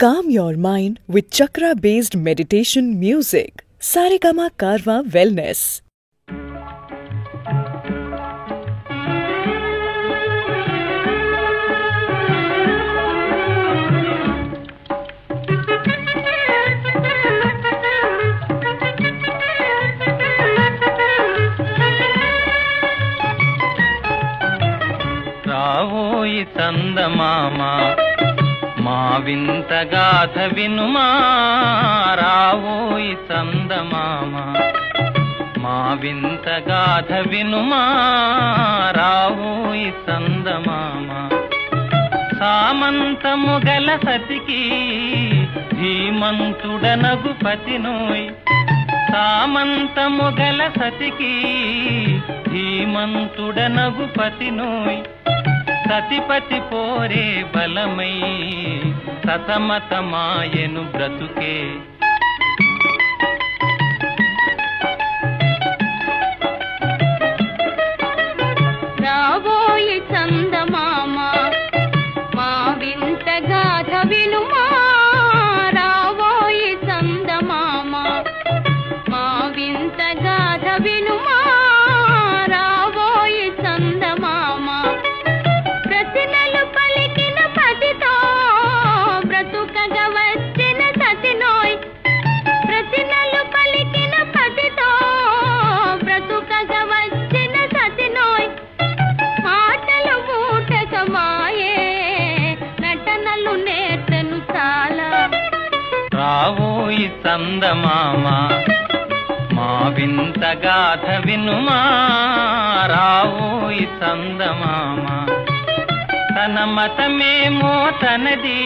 Calm your mind with chakra-based meditation music. Saregama Karwa Wellness. రావోయి చందమామ మా వింత గాథ వినుమా రావోయి చందమామ మా వింత గాథ వినుమా రావోయి చందమామ సామంతము గల సతికి ధీమంతుడనగు పతినోయ్ సామంతము గల సతికి ధీమంతుడనగు పతినోయ్ సతిపతి పోరే బలమై సతమతమాయను బ్రతుకే రావోయి చందమామ మా వింత గాథ వినుమా రావోయి చందమామ మా వింత గాథ వినుమా రావోయి చందమామ ప్రతినలు పలికిన పతితో బ్రతుకగా వచ్చిన సతినోయ్ ప్రతినలు పలికిన పతితో బ్రతుకగా వచ్చిన సతినోయ్ మాటలు మూటకమాయే నటనలు నేర్తను చాలా రావోయి చందమామ మా వింత గాథ వినుమా రావోయి చందమామ తన మతమేమో తనది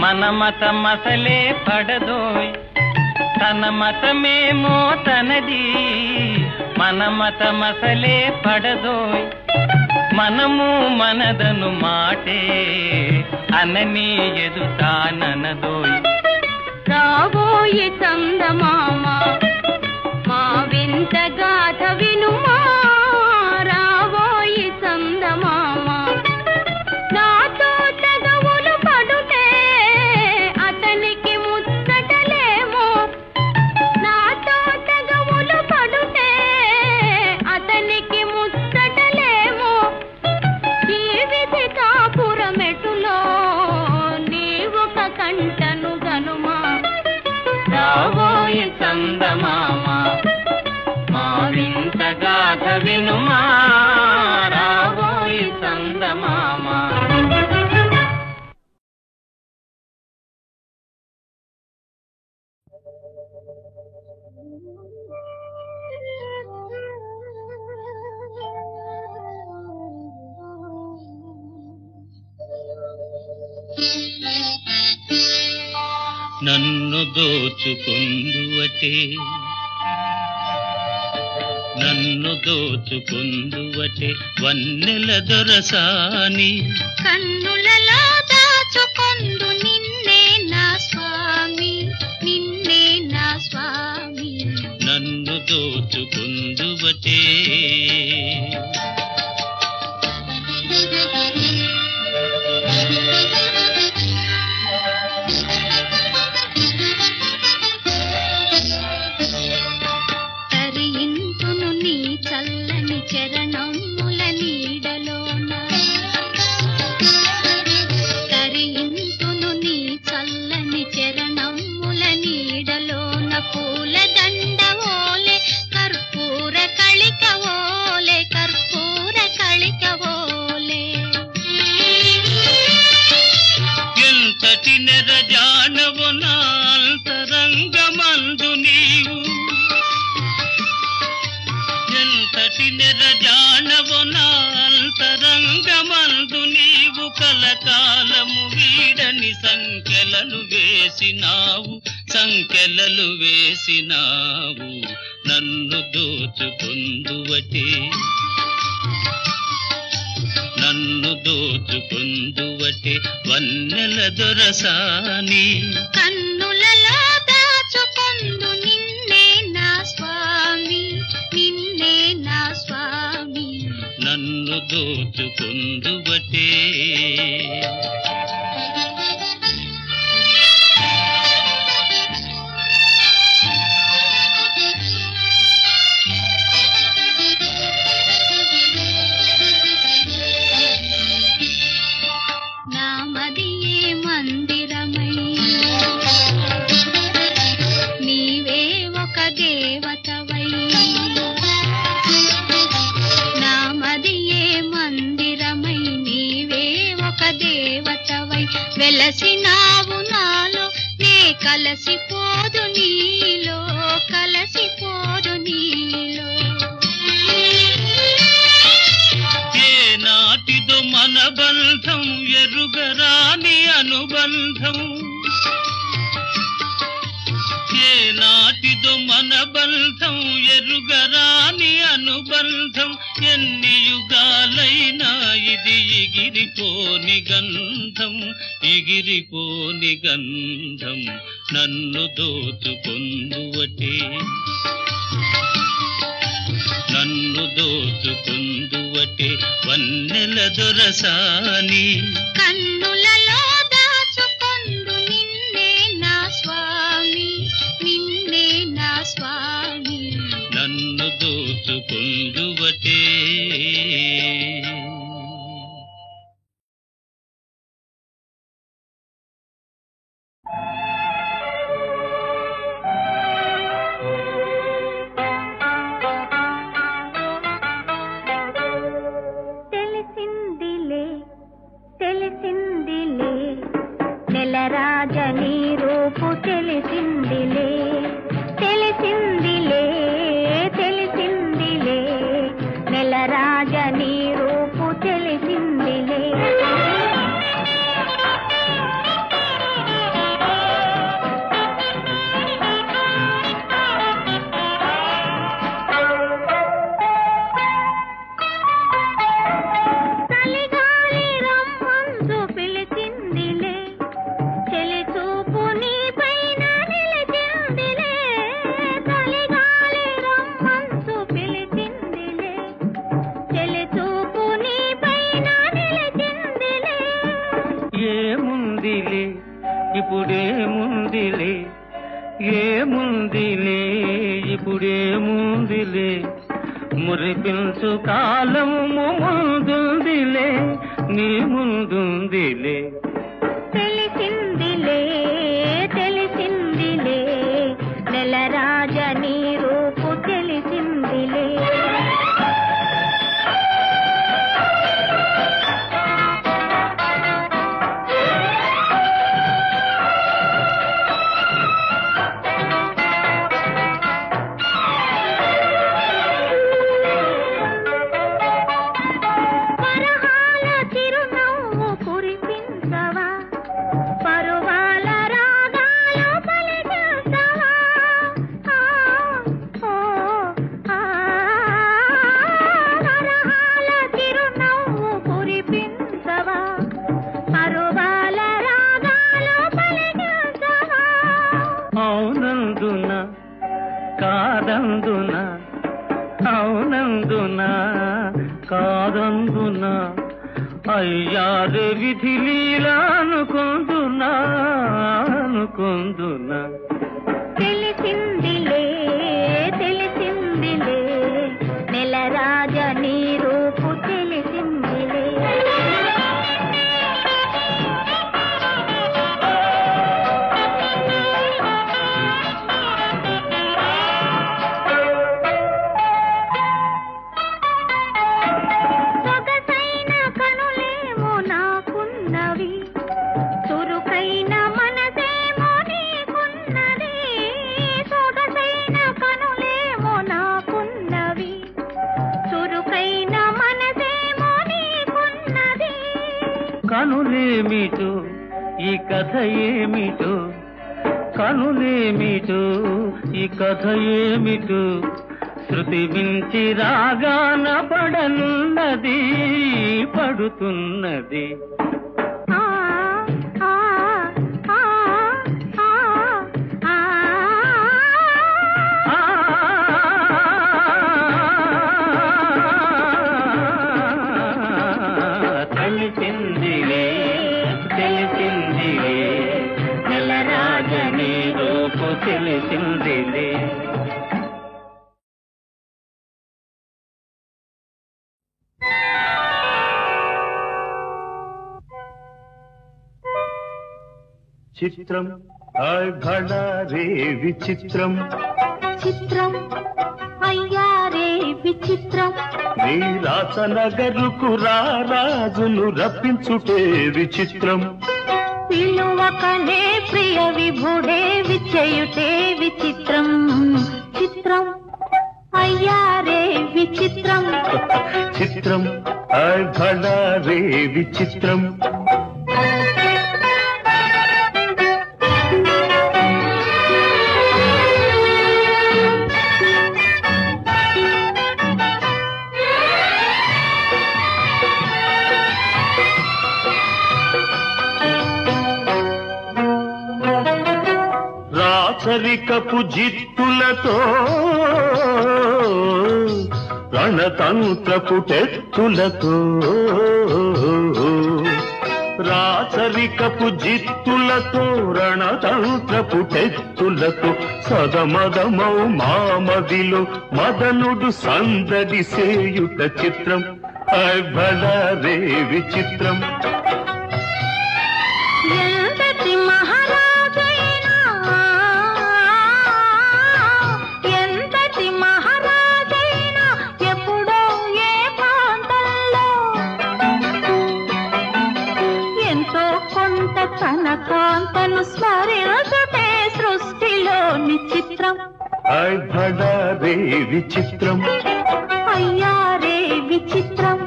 మన మతమసలే పడదోయ్ తన మతమేమో తనది మన మతమసలే పడదోయ్ మనము మనదను మాటే అనని ఎదుటాననదోయ్ రావోయి చందమామ మా వింత గాథ వినుమా రావోయి చందమామ నాతో తగవులు పడుతే అతనికి ముచ్చటలేమో నాతో తగవులు పడుతే అతనికి ముచ్చటలేమో జీవితి కాపురమెటులో నీవొక కంటను గనుమా రావోయి చందమామ మా వింత గాథ వినుమా రావోయి చందమామ నన్ను దోచుకుందువటే నన్ను దోచుకుందువటే వన్నెల దొరసాని కన్నులలో దాచుకొందు నిన్నే నా స్వామి నిన్నే నా స్వామి నన్ను దోచుకుందువటే తరింతును నీ చల్లని చరణముల నీడలోన తరింతును నీ చల్లని చరణముల నీడలోన పూల దండవోలే కర్పూర కళికవోలే కర్పూర కళికవోలే ఎంతటి నెరజానవు నా అంతరంగమందు నీవు ఎంతటి నెరజానవు నా అంతరంగమందు నీవు కలకాలము వీడని సంఖ్యలను వేసినావు నన్ను దోచుకుందువటే నన్ను దోచుకుందువటే వన్నెల దొరసాని కన్నులలో దాచుకొందు నిన్నే నా స్వామి నిన్నే నా స్వామి నన్ను దోచుకుందువటే ఉన్నావు నాలో నే కలసిపోదు నీలో కలసిపోదు నీలో ఏ నాటిదో మన బంధం ఎరుగరాని అనుబంధం ఏ నాటిదో మన బంధం ఎరుగరాని అనుబంధం ఎన్ని యుగాలైనా ఇది ఎగిరిపోని గంధం ఎగిరిపోని గంధం నన్ను దోచుకొందువటే నన్ను దోచుకొందువటే వన్నెల దొరసాని కన్నులలో దాచుకొందు నిన్నే నా స్వామి నిన్నే నా స్వామి నన్ను దోచుకొందువటే తెలిసిందిలే తెలిసిందిలే నెలరాజని రూపు తెలిసిందిలే తెలిసిందిలే తెలిసిందిలే నెలరాజని రూపు తెలిసిందిలే చలిగాలి రమ్మందు పిలిచిందిలే చెలి చూపు నీ పైన నిలిచిందిలే చలిగాలి రమ్మందు పిలిచిందిలే చెలి చూపు నీ పైన నిలిచిందిలే ఏముందిలే ఇప్పుడేముందిలే ఏముందిలే ఇప్పుడేముందిలే మురిపించు కాలము ముందుందిలే నీ ముందుందిలే తెలిసిందిలే తెలిసిందిలే నెలరాజని రూపు తెలిసిందిలే పరహాల చిరునవ్వు కురిపించవా పరువాల రాగాలు పలికించవా పరహాల చిరునవ్వు కురిపించవా పరువాల రాగాలు పలికించవా అవునందున కాదందున అవునందున కాదందున అయ్యారు విధి లీలా అనుకుందునా అనుకుందునా తెలిసిందిలే తెలిసిందిలే నెలరాజని రూపు తెలిసిందిలే సొగసైన కనులేమో నాకున్నవి చురుకైన మనసేమో నీకున్నది సొగసైన కనులేమో నాకున్నవి చురుకైన మనసేమో నీకున్నది కనులేమిటో ఈ కథ ఏమిటో కనులేమిటో ఈ కథ ఏమిటో శృతి మించి రాగాన పడనున్నది పడుతున్నది ఆ ఆ ఆ ఆ ఆ తెలిసిందిలే తెలిసిందిలే నెలరాజని రూపు తెలిసిందిలే చిత్రం అఘడ రే విచిత్రం చిత్రం అయ్యారే విచిత్రం నీరాసనగరుకు రాజును రప్పించుటే విచిత్రం పిలువకనే ప్రియ విభుడే విచ్చేయుటే విచిత్రం చిత్రం అయ్యారే విచిత్రం చిత్రం హాయ్ భళా రే విచిత్రం రాచరికపు జిత్తులతో రణతంత్రపు టెత్తులతో రాచరికపు జిత్తులతో రణతంత్రపు టెత్తులతో సదమదమౌ మామదిలో మదనుడు సందడి సేయుట చిత్రం హాయ్ భళా రే విచిత్రం ఎంతటి మహారాజైనా ఎంతటి మహారాజైనా ఎప్పుడో ఏ ప్రాంతంలో ఎంతో కొంత తన కాంతను స్మరించుటే సృష్టిలోని చిత్రం హాయ్ భళా రే విచిత్రం అయ్యారే విచిత్రం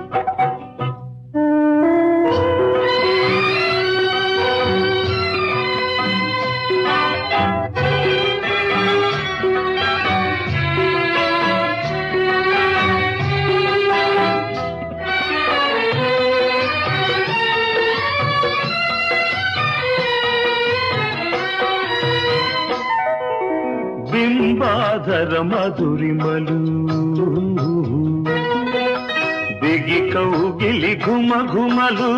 బింబాధర మధురిమలు బిగి కౌగిలి ఘుమ ఘుమలు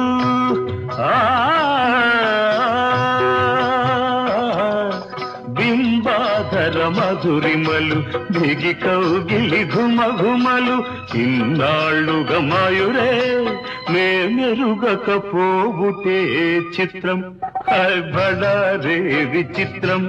బింబాధర మధురిమలు బిగి కౌగిలి ఘుమ ఘుమలు ఇన్నాళ్ళుగా మాయురే మేమెరుగకపోవుటే చిత్రం హాయ్ భళా రే విచిత్రం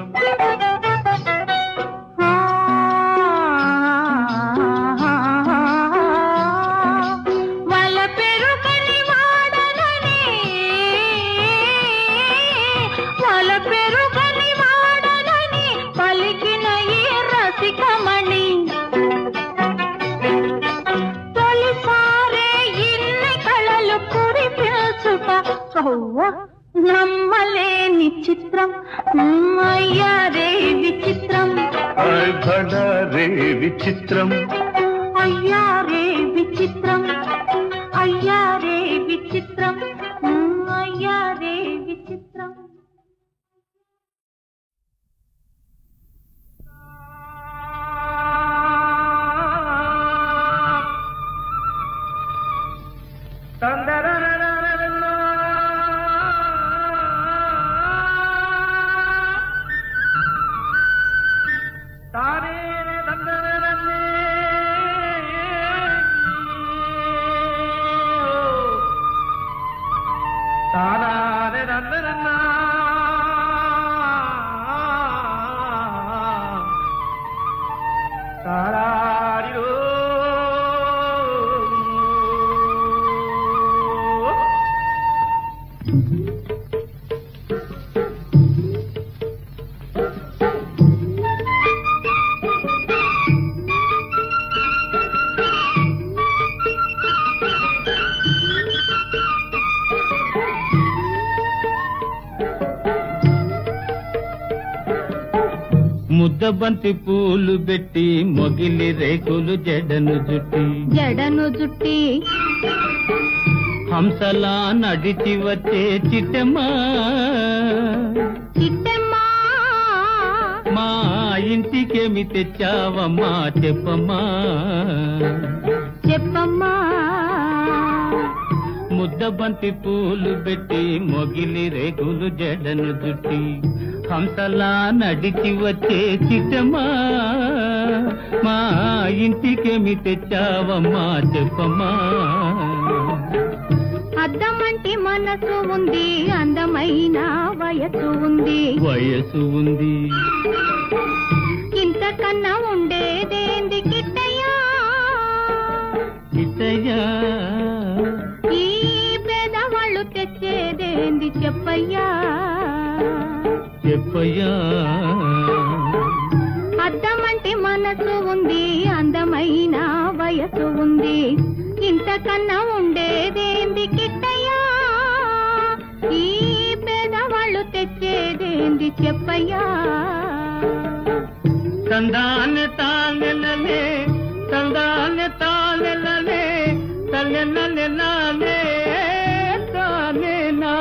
నమ్మలేని చిత్రం అయ్యారే విచిత్రం హాయ్ భళా రే విచిత్రం అయ్యారే విచిత్రం అయ్యారే విచిత్రం అయ్యారే విచిత్రం ముద్దబంతి పూలు పెట్టి మొగిలి రేకులు జడను జుట్టి హంసలా నడిచి వచ్చే చిట్టమ్మా మా ఇంటికేమి తెచ్చావమ్మా చెప్పమ్మా ముద్దబంతి పూలు పెట్టి మొగిలి రేకులు జడను జుట్టి హంసలా నడిచి వచ్చే చిట్టమ్మా మా ఇంటికేమి తెచ్చావమ్మా చెప్పమ్మా అద్దమంటి మనసు ఉంది అందమైన వయసు ఉంది ఇంతకన్నా ఉండేదేంది కిట్టయ్యా ఈ పేదవాళ్ళు తెచ్చేదేంది చెప్పయ్యా చెప్పయ్యా. అద్దమంటి మనసు ఉంది, అందమైన వయసు ఉంది, ఇంతకన్నా ఉండేదేంది కిట్టయ్యా? ఈ పేదవాళ్ళు తెచ్చేదేంది చెప్పయ్యా? తందాన్ని తానెలనే తందాన్ని తానెలనే తల్లెనలెనానే తానేనా.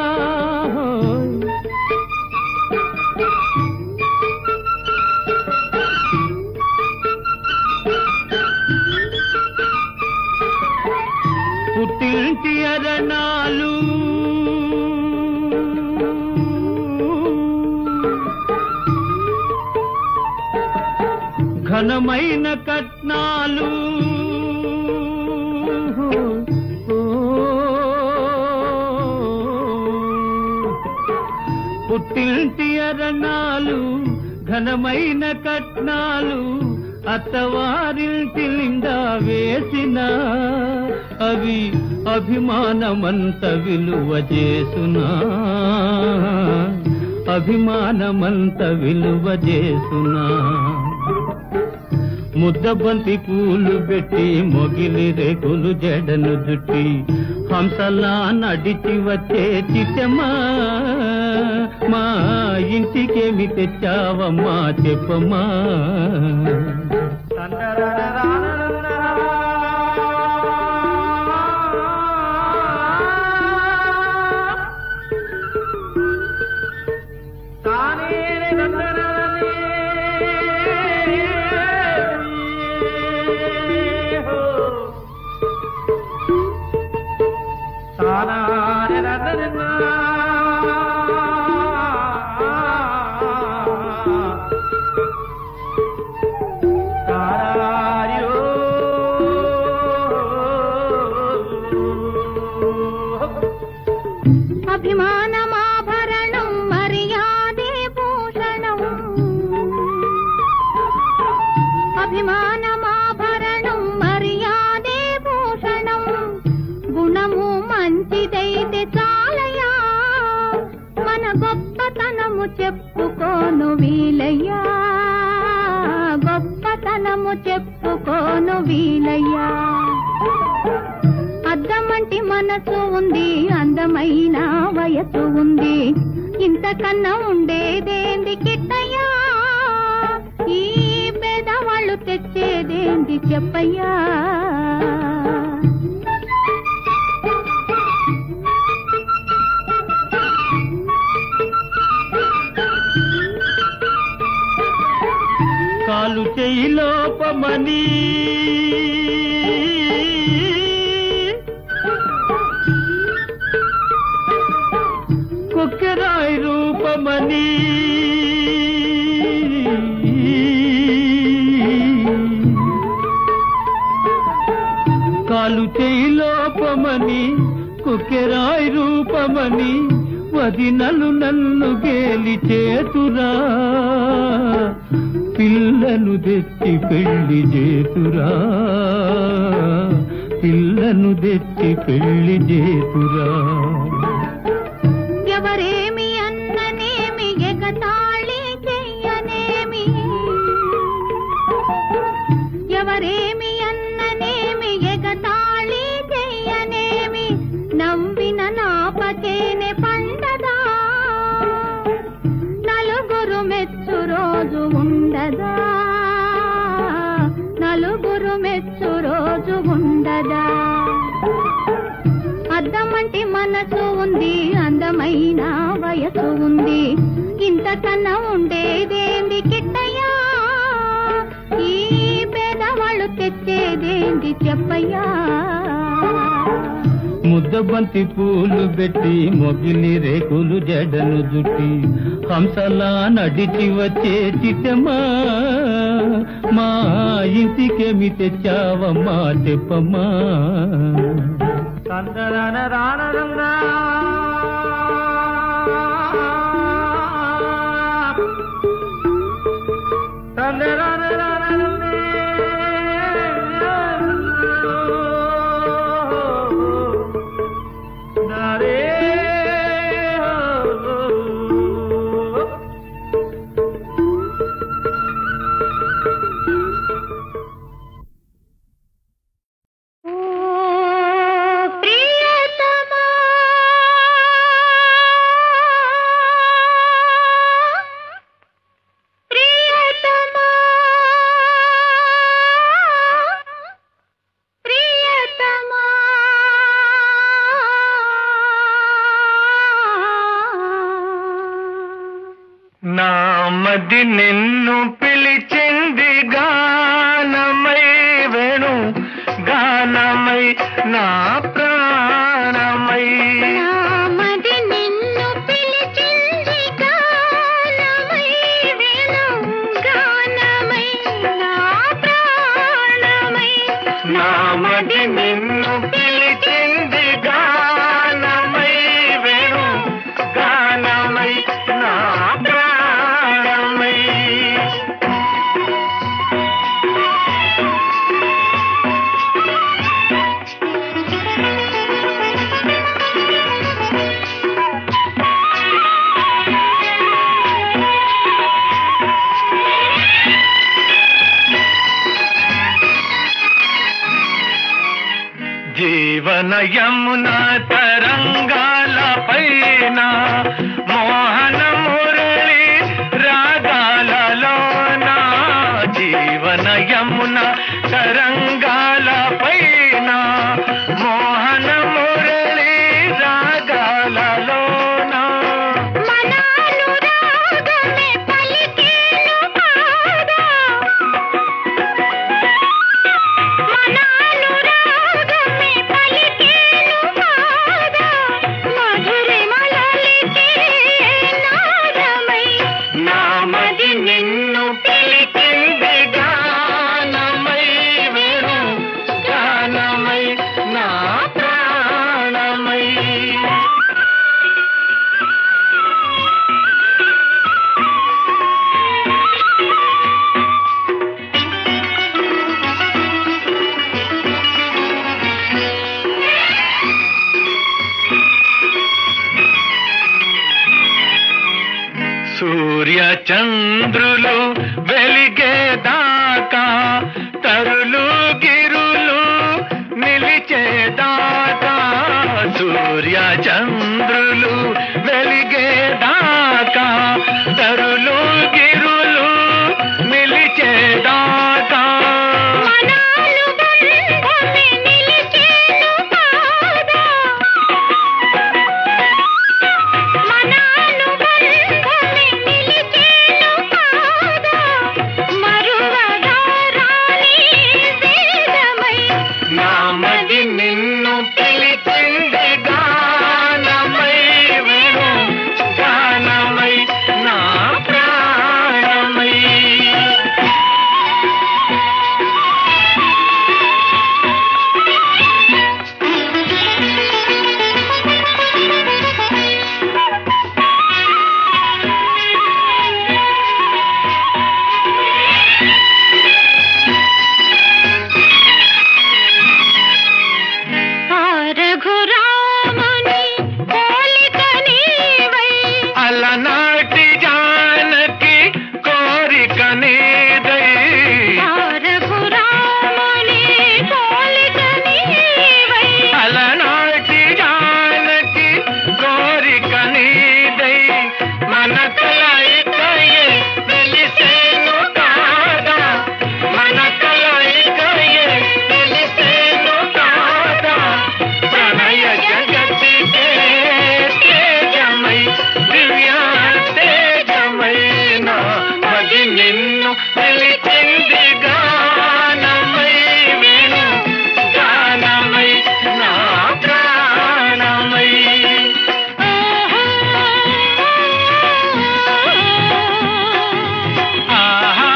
పుట్టింటి అరణాలు ఘనమైన కట్నాలు పుట్టింటి అరణాలు ఘనమైన కట్నాలు అత్తవారింటి నిండా వేసిన అవి అభిమానమంత విలువ చేసునా, అభిమానమంత విలువ చేసునా. ముద్దబంతి పూలు పెట్టి మొగిలి రేకులు జడను జుట్టి హంసలా నడిచి వచ్చే చిట్టమ్మా, మా ఇంటికేమి తెచ్చావమ్మా చెప్పమ్మా. అభిమానమాభరణం మర్యాదే భూషణం, అభిమానమాభరణం మర్యాదే భూషణం, గుణము మంచిదైతే చాలయ్యా, మన గొప్పతనము చెప్పుకోను వీలయ్యా, గొప్పతనము చెప్పుకోను వీలయ్యా. అద్దమంటి మనసు ఉంది, అందమైన వయసు ఉంది, ఇంతకన్నా ఉండేదేంది కిట్టయ్యా? ఈ పేదవాళ్ళు తెచ్చేదేంది చెప్పయ్యా? కాలు చేయి లోపమని కొక్కెరాయి రూపమని కాలు చేయి లోపమని కొక్కెరాయి రూపమని వదినలు నన్ను గేలి చేతురా, పిల్లను తెచ్చి పెళ్లి చేతురా, పిల్లను తెచ్చి పెళ్లి చేతురా. ఎవరేమి అన్ననేమి ఎగతాళి చెయ్యనేమి, ఎవరేమి అన్ననేమి ఎగతాళి చెయ్యనేమి, నవ్విన నాపచేనే పండదా, నలుగురు మెచ్చు రోజు ఉండదా, నలుగురు మెచ్చు రోజు ఉండదా. అద్దమంటి మనసు ఉంది, అందమైన వయసు ఉంది, ఇంతకన్నా ఉండేదేంది కిట్టయ్యా? ఈ పేదవాళ్ళు తెచ్చేదేంది చెప్పయ్యా? ముద్దబంతి పూలు పెట్టి మొగిలి రేకులు జడను జుట్టి హంసలా నడిచి వచ్చే చిట్టమ్మా, మా ఇంటికేమి తెచ్చావమ్మా చెప్పమ్మా. మది నిన్ను పిలిచింది గానమై వేణు గానమై నా ప్రాణమై మది నిన్ను పిలిచింది గానమై వేణు గానమై నా ప్రాణమై నా మది నిన్ను పిలిచింది గానమై వేణు గానమై నా ప్రాణమై జీవన యమున తరంగాల పైన మోహన మురళి రాగాలలోన జీవన యమున తరంగాల పైన మోహన మురళి రాగాలలోన మనానురాగమే పలికేను పాదా మనానురాగమే పలికేను పాదా మధురిమలలికే నాదమై నా మది నిన్ను పిలిచింది గానమై వేణు గానమై నా ప్రాణమై సూర్య చంద్రులు వెలిగేదాకా తరులు గిరులు నిలిచేదాకా సూర్య చంద్రులు వెలిగేదాకా తరులు గిరులు నిలిచేదాకా మనానుబంధమే నిలిచేను పాదా మనానుబంధమే నిలిచేను పాదా మరువగా రాని వేదమై నా మది నిన్ను పిలిచింది గానమై వేణు గానమై నా ప్రాణమై ఆ రఘురాముని పోలిక నీవై అలనాటి జానకి కోరిక నీదై ఆ రఘురాముని పోలిక నీవై అలనాటి జానకి కోరిక నీదై మన కలయికయే వెలిసేను కాదా మన కలయికయే వెలిసేను కాదా ప్రణయ జగతికే తేజమై దివ్య తేజమైన మది నిన్ను పిలిచింది గానమై వేణు గానమై నా ప్రాణమై ఆహా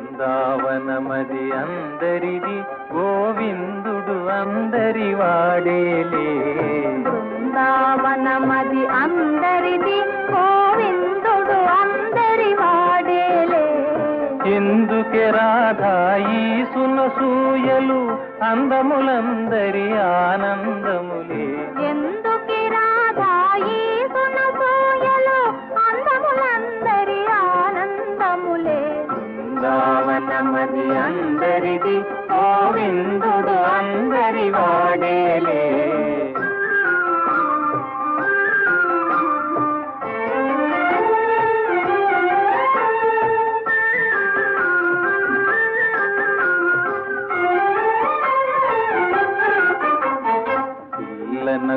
బృందావనమది అందరిది గోవిందుడు అందరి వాడేలే బృందావనమది అందరిది గోవిందుడు అందరి వాడేలే ఎందుకే రాధా ఈ సునసూయలు అందములందరి ఆనందములే ఎందుకే రాధా ఈ సునసూయలు అందములందరి ఆనందములే బృందావనమది అందరిది గోవిందుడు అందరి వాడేలే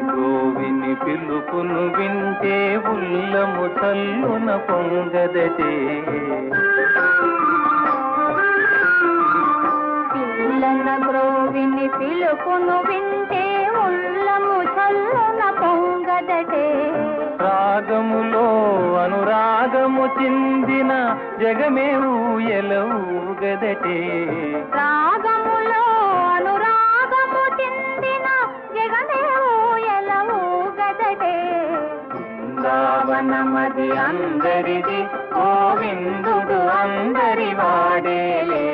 గోవిని పిలుపును వింటే ఉల్లము చల్లున పొంగదటే పిల్లన గ్రోవిని పిలుపును వింటే ఉల్లము చల్లున పొంగదటే రాగములో అనురాగము చిందిన జగమే ఊయలవుగదటే రాగములో అనురాగము చిందిన జగమే ఊయలవుగదటే బృందావనమది అందరిది గోవిందుడు అందరి వాడేలే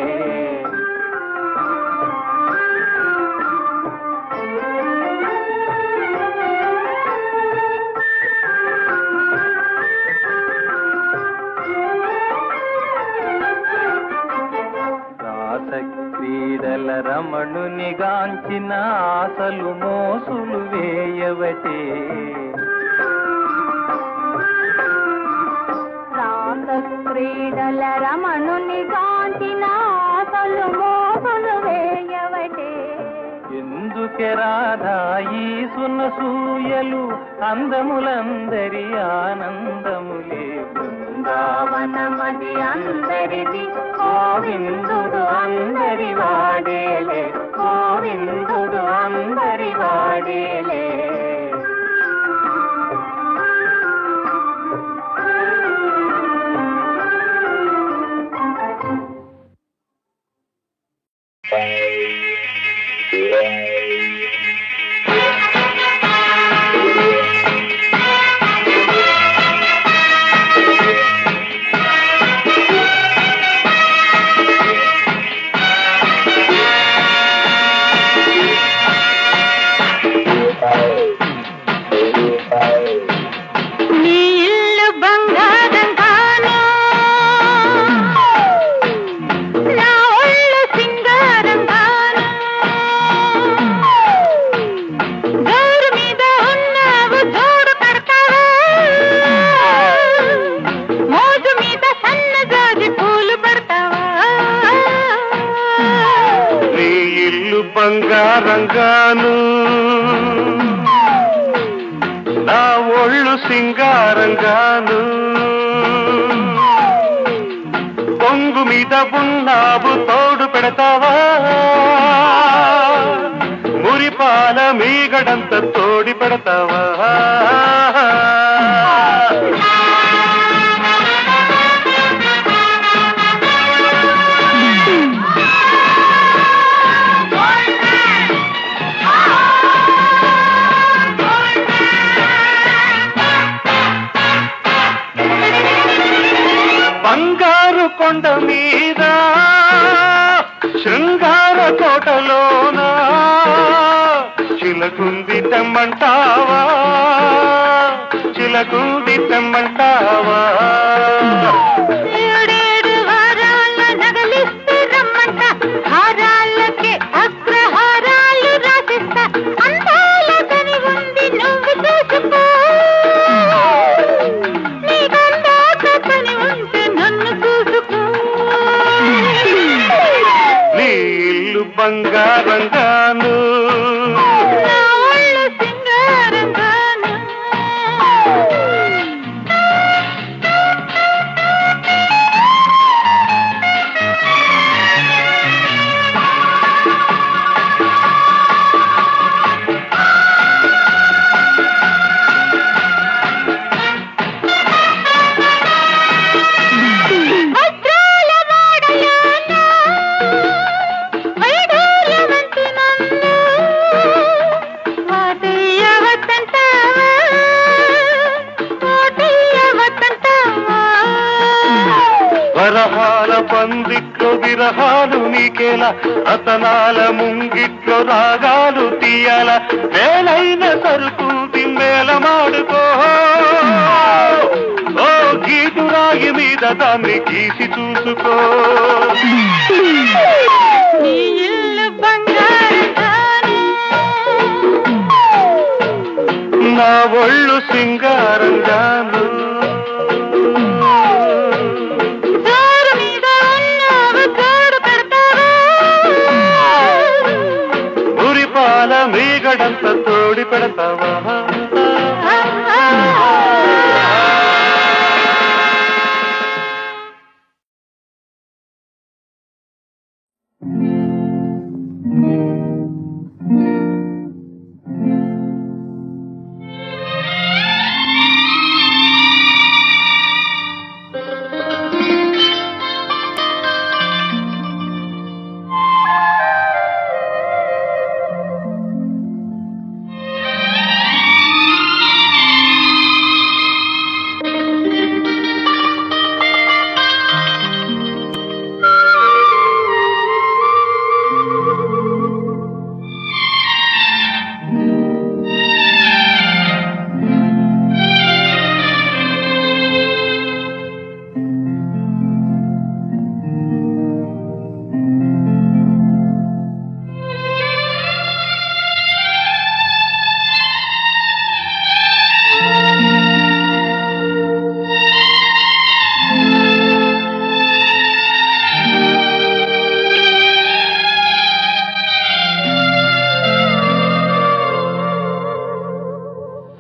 క్రీడల రమణుని గాంచిన ఆశలు మోసులు వేయవటే రాస క్రీడల రమణుని గాంచిన ఆశలు మోసులు వేయవటే ఎందుకే రాధా ఈ సునసూయలు అందములందరి ఆనందములే బృందావనమది అందరిది గోవిందుడు అందరి వాడేలే గోవిందుడు అందరి వాడేలే బంగారంగాను నా ఒళ్ళు సింగారంగాను పొంగు మీద ఉన్నావు తోడు పెడతావా మురిపాల మీగడంత తోడి పెడతావా కొండ మీద శృంగార కోటలోనా చిలకుంది తెమ్మంటావా చిలకుంది తెమ్మంటావా బంగారంగాను వేళ రతనాల ముంగిట్లో రాగాలు తీయాల వేలైన సరుకుంది మేళమాడుకో ఓ గీటురాయి మీద దాన్ని గీసి చూసుకో నా ఒళ్ళు సింగారంగాను ఉరిపాల మీగడంత తోడి పెడతావా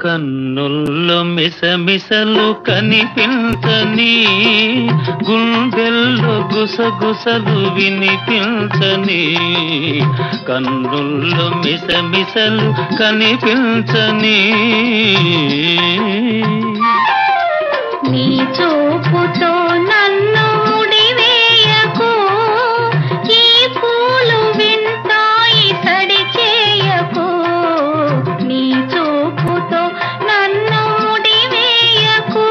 కన్నుల్లో మిసమిసలు కనిపించని గుండెల్లో గుసగుసలు వినిపించని కన్నుల్లో మిసమిసలు కనిపించని నీ చూపుతో నన్ను ముడివేయకు ఈ పూలు వింటాయి సడి చేయకు నీ చూపుతో నన్ను ముడివేయకు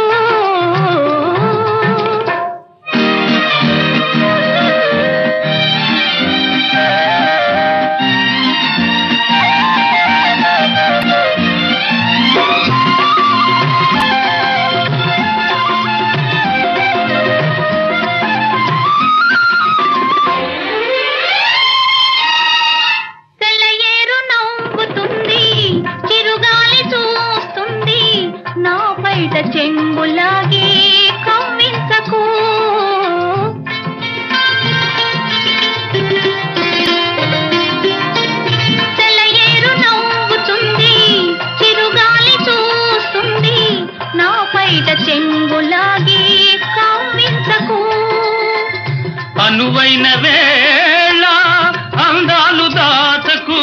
చెంగులాగే కవ్వించకు సెలయేరు నవ్వుతుంది చిరుగాలి చూస్తుంది నా పైట చెంగులాగే కవ్వించకు అనువైన వేళ అందాలు దాచకు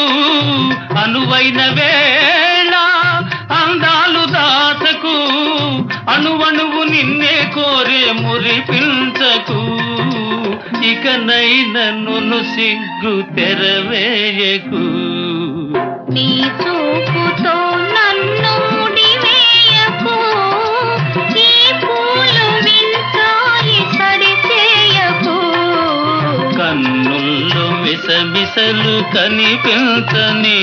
అనువైన వేళ అందాలు దాచకు అణువణువు నిన్నే కోరే మురిపించకు ఇకనైనా నన్ను సిగ్గు తెరవేయకు నీ చూపుతో నన్ను ముడివేయకు ఈ పూలు వింటాయి సడి చేయకు కన్నుల్లో మిసమిసలు కనిపించని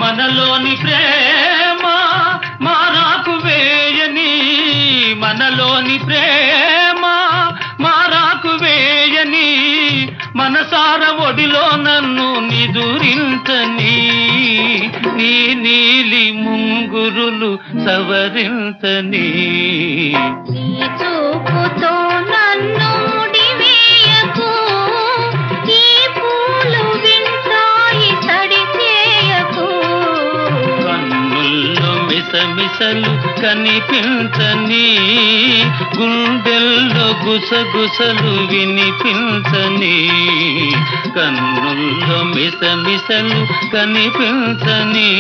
మనలోని ప్రేమ మారాకు వేయని మనలోని ప్రేమ మారాకు వేయని మనసార ఒడిలో నన్ను నిదురించని నీ నీలి ముంగురులు సవరించని చూపుతో నన్ను మిసమిసలు కనిపించని, గుండెల్లో గుసగుసలు వినిపించని, కన్నుల్లో మిసమిసలు కనిపించని.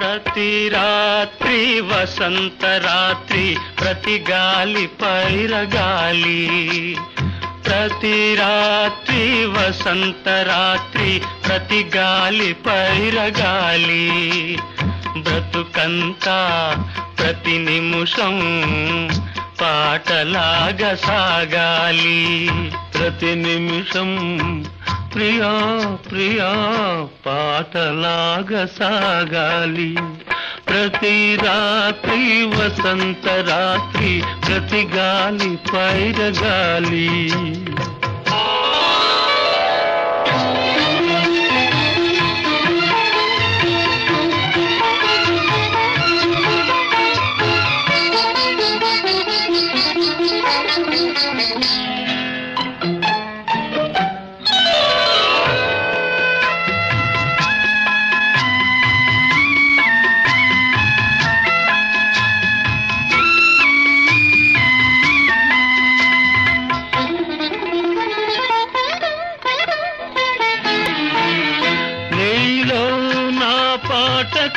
ప్రతి రాత్రి వసంత రాత్రి, ప్రతి గాలి పైరగాలి. ప్రతి రాత్రి వసంత రాత్రి, ప్రతి గాలి పైరగాలి. బ్రతుకంతా ప్రతి నిమిషం పాటలాగా సాగాలి. ప్రతి నిమిషం ప్రియా ప్రియా పాటలాగా సాగాలి. ప్రతి రాత్రి వసంత రాత్రి, ప్రతి గాలి పైరగాలి.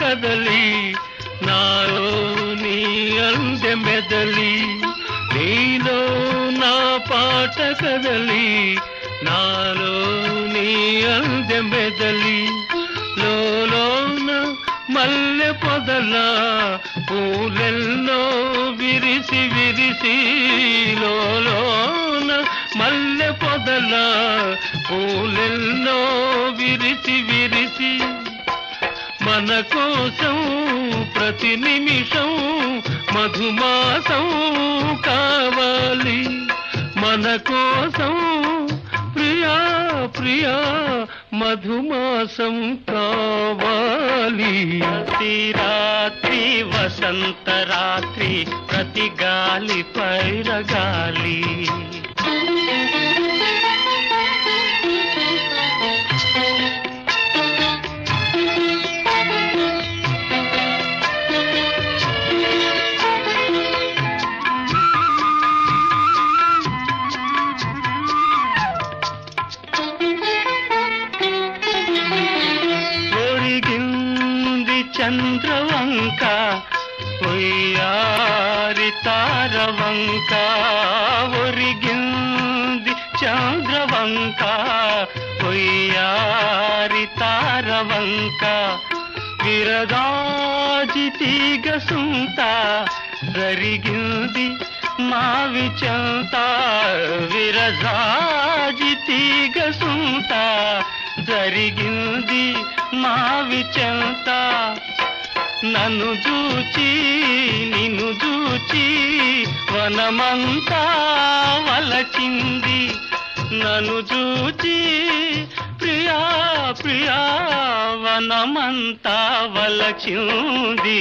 కదలి నాలో నీ అందె మెదలి, నీలో నా పాట కదలి నాలో నీ అందె మెదలి. లోలోన మల్లె పొదల పూలెల్లో విరిసి విరిసి, లోలోన మల్లె పొదల పూలెల్లో విరిసి విరిసి, మన కోసం ప్రతి నిమిషం మధుమాసం కావాలి. మన కోసం ప్రియా ప్రియా మధుమాసం కావాలి. ప్రతి రాత్రి వసంత రాత్రి, ప్రతి గాలి పైరగాలి. చంద్రవంక ఒయ్యారి తారవంక, ఒరిగింది చంద్రవంక ఒయ్యారి తారవంక. విరగాజి తీగ సుంత జరిగింది మావి చెంత, విరగాజి తీగ సుంత జరిగింది మావి చెంత. నన్ను చూచి నిన్ను చూచి వనమంతా వలచింది, నన్ను చూచి ప్రియా ప్రియా వనమంతా వలచింది.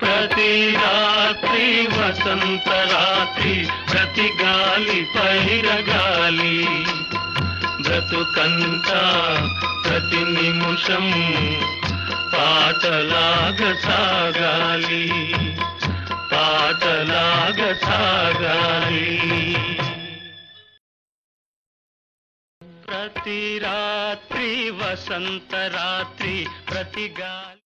ప్రతి రాత్రి వసంత రాత్రి, ప్రతి గాలి పైరగాలి. బ్రతుకంతా ప్రతి నిమిషం పాటలాగా సాగాలి, పాటలాగా సాగాలి. ప్రతి రాత్రి వసంత రాత్రి, ప్రతి గాలి